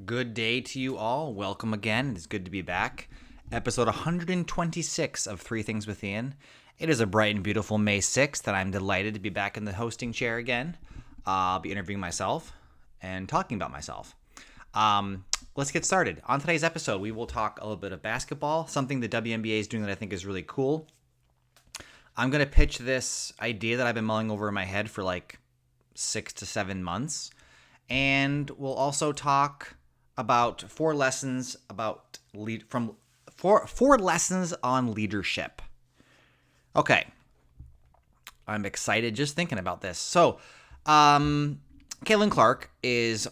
Good day to you all. Welcome again. It's good to be back. Episode 126 of Three Things with Ian. It is a bright and beautiful May 6th, and I'm delighted to be back in the hosting chair again. I'll be interviewing myself and talking about myself. Let's get started. On today's episode, we will talk a little bit of basketball, something the WNBA is doing that I think is really cool. I'm going to pitch this idea that I've been mulling over in my head for like 6 to 7 months. And we'll also talk about four lessons on leadership. Okay, I'm excited just thinking about this. So, Caitlin Clark is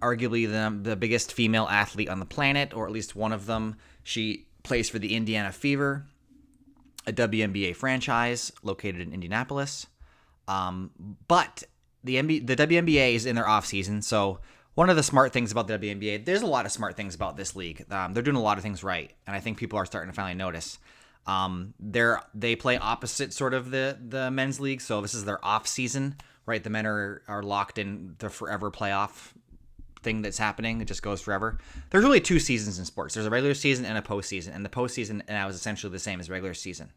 arguably the biggest female athlete on the planet, or at least one of them. She plays for the Indiana Fever, a WNBA franchise located in Indianapolis. But the WNBA is in their off season, so one of the smart things about the WNBA, there's a lot of smart things about this league. They're doing a lot of things right, and I think people are starting to finally notice. They play opposite sort of the men's league, so this is their off season, right? The men are locked in the forever playoff thing that's happening. It just goes forever. There's really two seasons in sports. There's a regular season and a postseason, and the postseason now is essentially the same as regular season.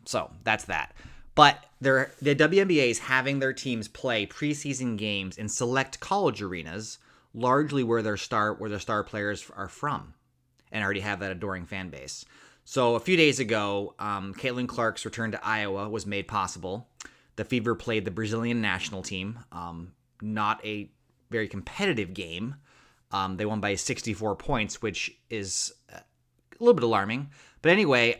So that's that. But the WNBA is having their teams play preseason games in select college arenas, largely where their star players are from, and already have that adoring fan base. So a few days ago, Caitlin Clark's return to Iowa was made possible. The Fever played the Brazilian national team, not a very competitive game. They won by 64 points, which is a little bit alarming. But anyway,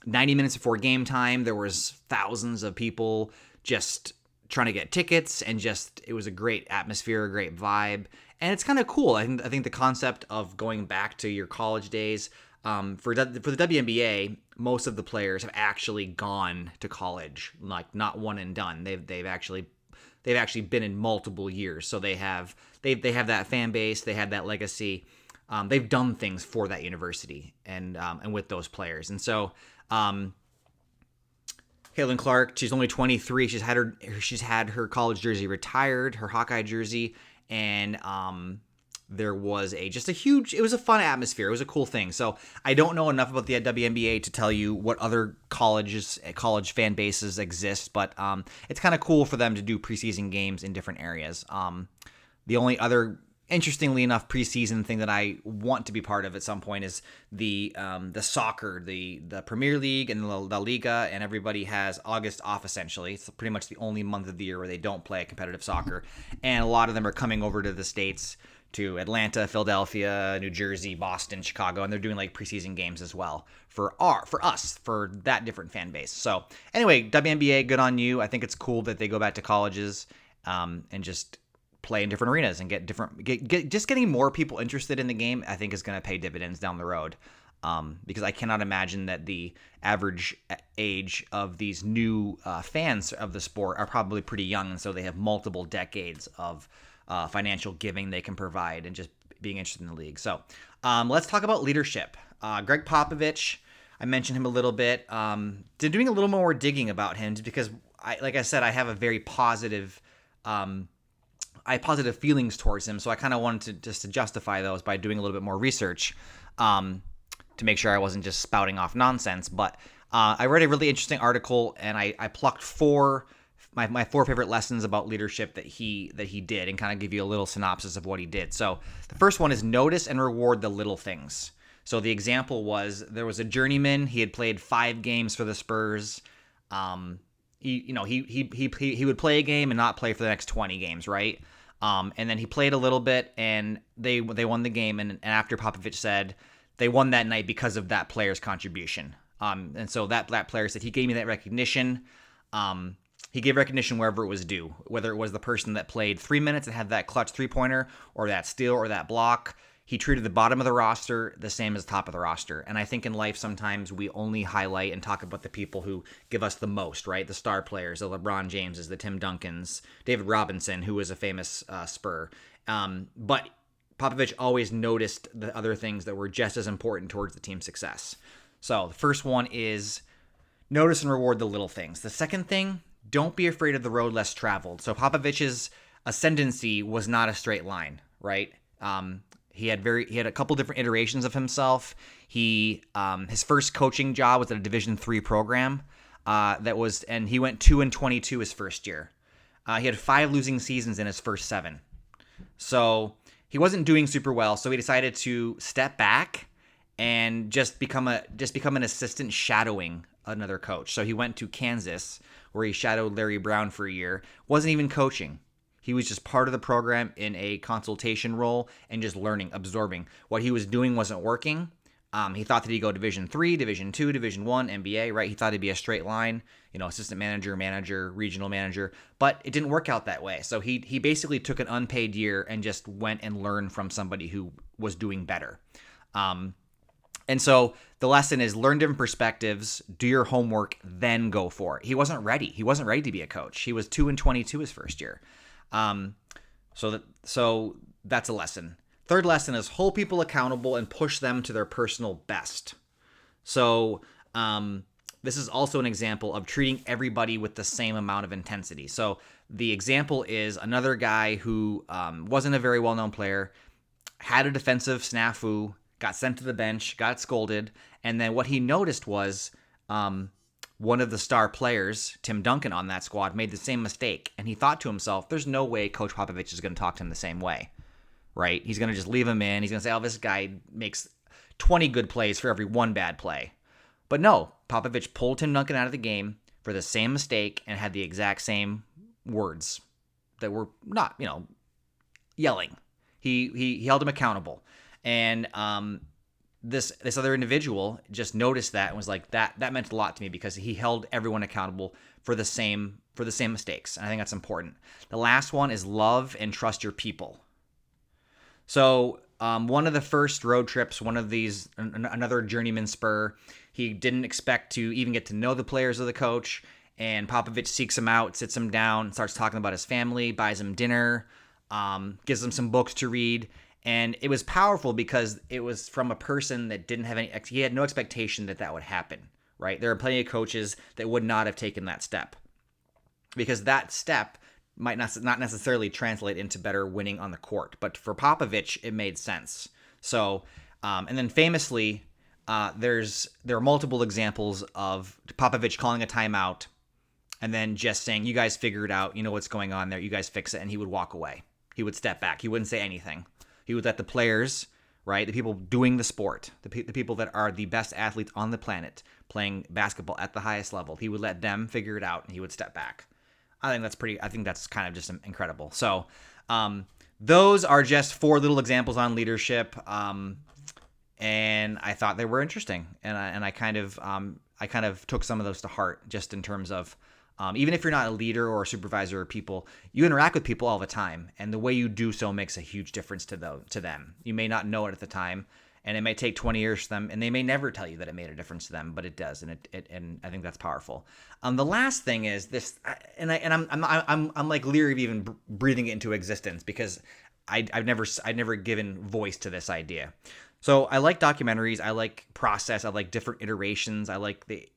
90 minutes before game time, there was thousands of people just trying to get tickets, and it was a great atmosphere, a great vibe, and it's kind of cool. I think the concept of going back to your college days, for the WNBA, most of the players have actually gone to college, like not one and done. They've actually been in multiple years, so they have that fan base, they have that legacy. They've done things for that university and with those players, and so. Caitlin Clark, she's only 23. She's had her college jersey retired, her Hawkeye jersey, and there was it was a fun atmosphere. It was a cool thing. So I don't know enough about the WNBA to tell you what other college fan bases exist, but it's kind of cool for them to do preseason games in different areas. The only other, interestingly enough, preseason thing that I want to be part of at some point is the soccer, the Premier League and the La Liga, and everybody has August off essentially. It's pretty much the only month of the year where they don't play competitive soccer, and a lot of them are coming over to the States, to Atlanta, Philadelphia, New Jersey, Boston, Chicago, and they're doing like preseason games as well for that different fan base. So anyway, WNBA, good on you. I think it's cool that they go back to colleges and just play in different arenas and just getting more people interested in the game, I think is going to pay dividends down the road. Because I cannot imagine that the average age of these new fans of the sport are probably pretty young, and so they have multiple decades of financial giving they can provide and just being interested in the league. So let's talk about leadership. Greg Popovich, I mentioned him a little bit. Doing a little more digging about him because, like I said, I have a very positive feelings towards him, so I kind of wanted to justify those by doing a little bit more research to make sure I wasn't just spouting off nonsense. But I read a really interesting article, and I plucked my four favorite lessons about leadership that he did, and kind of give you a little synopsis of what he did. So the first one is notice and reward the little things. So the example was, there was a journeyman. He had played 5 games for the Spurs. He would play a game and not play for the next 20 games, right? And then he played a little bit, and they won the game. And after Popovich said they won that night because of that player's contribution. And so that player said, he gave me that recognition. He gave recognition wherever it was due, whether it was the person that played 3 minutes and had that clutch 3-pointer, or that steal, or that block. He treated the bottom of the roster the same as the top of the roster. And I think in life, sometimes we only highlight and talk about the people who give us the most, right? The star players, the LeBron Jameses, the Tim Duncans, David Robinson, who was a famous Spur. But Popovich always noticed the other things that were just as important towards the team's success. So the first one is notice and reward the little things. The second thing, don't be afraid of the road less traveled. So Popovich's ascendancy was not a straight line, right? He had a couple different iterations of himself. His first coaching job was at a Division III program. And he went 2-22 his first year. He had 5 losing seasons in his first 7. So he wasn't doing super well. So he decided to step back and just become an assistant shadowing another coach. So he went to Kansas, where he shadowed Larry Brown for a year. Wasn't even coaching. He was just part of the program in a consultation role and just learning, absorbing. What he was doing wasn't working. He thought that he'd go Division III, Division II, Division I, NBA, right? He thought it'd be a straight line, assistant manager, regional manager, but it didn't work out that way. So he basically took an unpaid year and just went and learned from somebody who was doing better. And so the lesson is learn different perspectives, do your homework, then go for it. He wasn't ready. He wasn't ready to be a coach. He was 2-22 his first year. So that's a lesson. Third lesson is hold people accountable and push them to their personal best. So this is also an example of treating everybody with the same amount of intensity. So the example is another guy who wasn't a very well-known player, had a defensive snafu, got sent to the bench, got scolded, and then what he noticed was one of the star players, Tim Duncan on that squad, made the same mistake, and he thought to himself, there's no way Coach Popovich is going to talk to him the same way, right? He's going to just leave him in. He's going to say, oh, this guy makes 20 good plays for every one bad play. But no, Popovich pulled Tim Duncan out of the game for the same mistake and had the exact same words that were not, yelling. He held him accountable. And this other individual just noticed that and was like, that meant a lot to me because he held everyone accountable for the same mistakes. And I think that's important. The last one is love and trust your people. So one of the first road trips, one of these, another journeyman spur, he didn't expect to even get to know the players of the coach. And Popovich seeks him out, sits him down, starts talking about his family, buys him dinner, gives him some books to read. And it was powerful because it was from a person that didn't have he had no expectation that would happen, right? There are plenty of coaches that would not have taken that step because that step might not necessarily translate into better winning on the court. But for Popovich, it made sense. So, and then famously, there are multiple examples of Popovich calling a timeout and then just saying, you guys figure it out. You know what's going on there. You guys fix it. And he would walk away. He would step back. He wouldn't say anything. He would let the players, right, the people doing the sport, the people that are the best athletes on the planet playing basketball at the highest level, he would let them figure it out and he would step back. I think that's kind of just incredible. So those are just 4 little examples on leadership. And I thought they were interesting. And I kind of took some of those to heart just in terms of, even if you're not a leader or a supervisor or people, you interact with people all the time. And the way you do so makes a huge difference to them. You may not know it at the time, and it may take 20 years for them, and they may never tell you that it made a difference to them, but it does. And I think that's powerful. The last thing is this, and I'm like leery of even breathing it into existence because I've never given voice to this idea. So I like documentaries. I like process. I like different iterations. I like the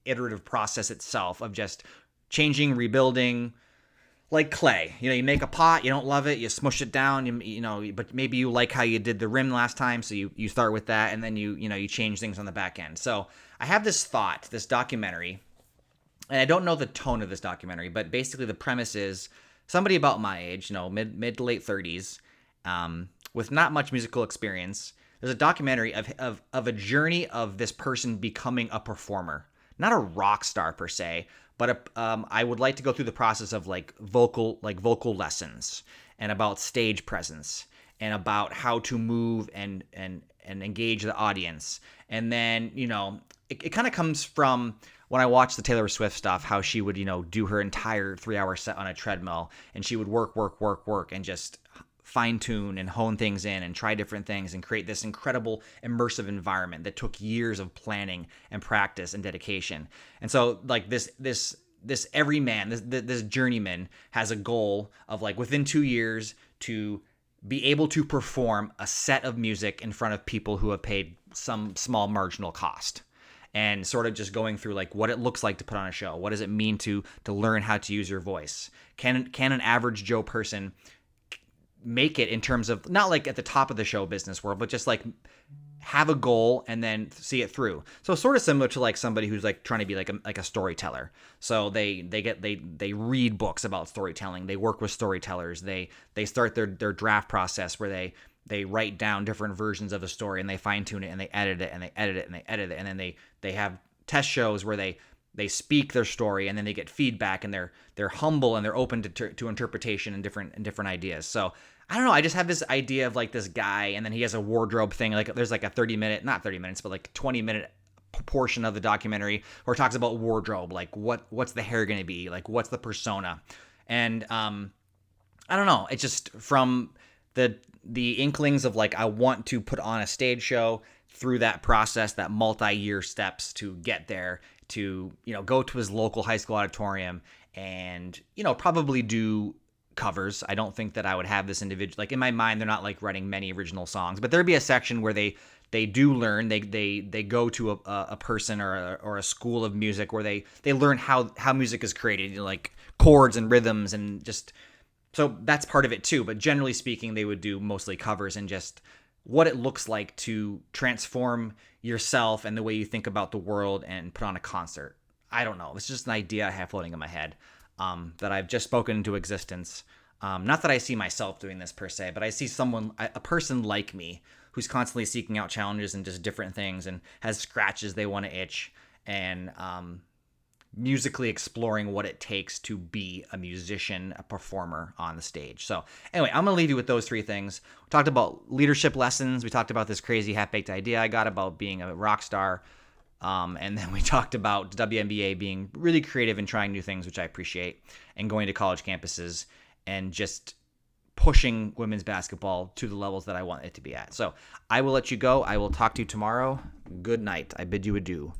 iterative process itself of just changing, rebuilding, like clay. You make a pot, you don't love it, you smush it down, but maybe you like how you did the rim last time, so you start with that, and then you change things on the back end. So I have this documentary, and I don't know the tone of this documentary, but basically the premise is somebody about my age, mid to late 30s, with not much musical experience. There's a documentary of a journey of this person becoming a performer. Not a rock star per se, but I would like to go through the process of vocal lessons and about stage presence and about how to move and engage the audience. And then, it kind of comes from when I watched the Taylor Swift stuff, how she would, do her entire 3-hour set on a treadmill and she would work and just fine-tune and hone things in and try different things and create this incredible immersive environment that took years of planning and practice and dedication. And so this everyman, this journeyman has a goal of within 2 years to be able to perform a set of music in front of people who have paid some small marginal cost, and sort of just going through what it looks like to put on a show. What does it mean to learn how to use your voice? Can an average Joe person make it in terms of not like at the top of the show business world, but just like have a goal and then see it through. So sort of similar to like somebody who's like trying to be like a storyteller. So they read books about storytelling. They work with storytellers. They start their draft process where they write down different versions of a story and they fine tune it and they edit it and they edit it and they edit it, and then they have test shows where they speak their story and then they get feedback, and they're humble and they're open to interpretation and different ideas. So I don't know. I just have this idea of like this guy, and then he has a wardrobe thing. Like there's like a 30-minute, not 30 minutes, but like 20-minute portion of the documentary where it talks about wardrobe. Like what's the hair going to be? Like what's the persona? And I don't know. It's just from the inklings of like I want to put on a stage show through that process, that multi-year steps to get there, to go to his local high school auditorium and probably do covers. I don't think that I would have this individual, like in my mind they're not like writing many original songs, but there'd be a section where they do learn, they go to a person or a school of music where they learn how music is created, like chords and rhythms, and just so that's part of it too. But generally speaking, they would do mostly covers and just what it looks like to transform yourself and the way you think about the world and put on a concert. I don't know. It's just an idea I have floating in my head that I've just spoken into existence. Not that I see myself doing this per se, but I see a person like me who's constantly seeking out challenges and just different things and has scratches they want to itch, and musically exploring what it takes to be a musician, a performer on the stage. So anyway, I'm going to leave you with those three things. We talked about leadership lessons. We talked about this crazy half-baked idea I got about being a rock star. And then we talked about WNBA being really creative and trying new things, which I appreciate, and going to college campuses and just pushing women's basketball to the levels that I want it to be at. So I will let you go. I will talk to you tomorrow. Good night. I bid you adieu.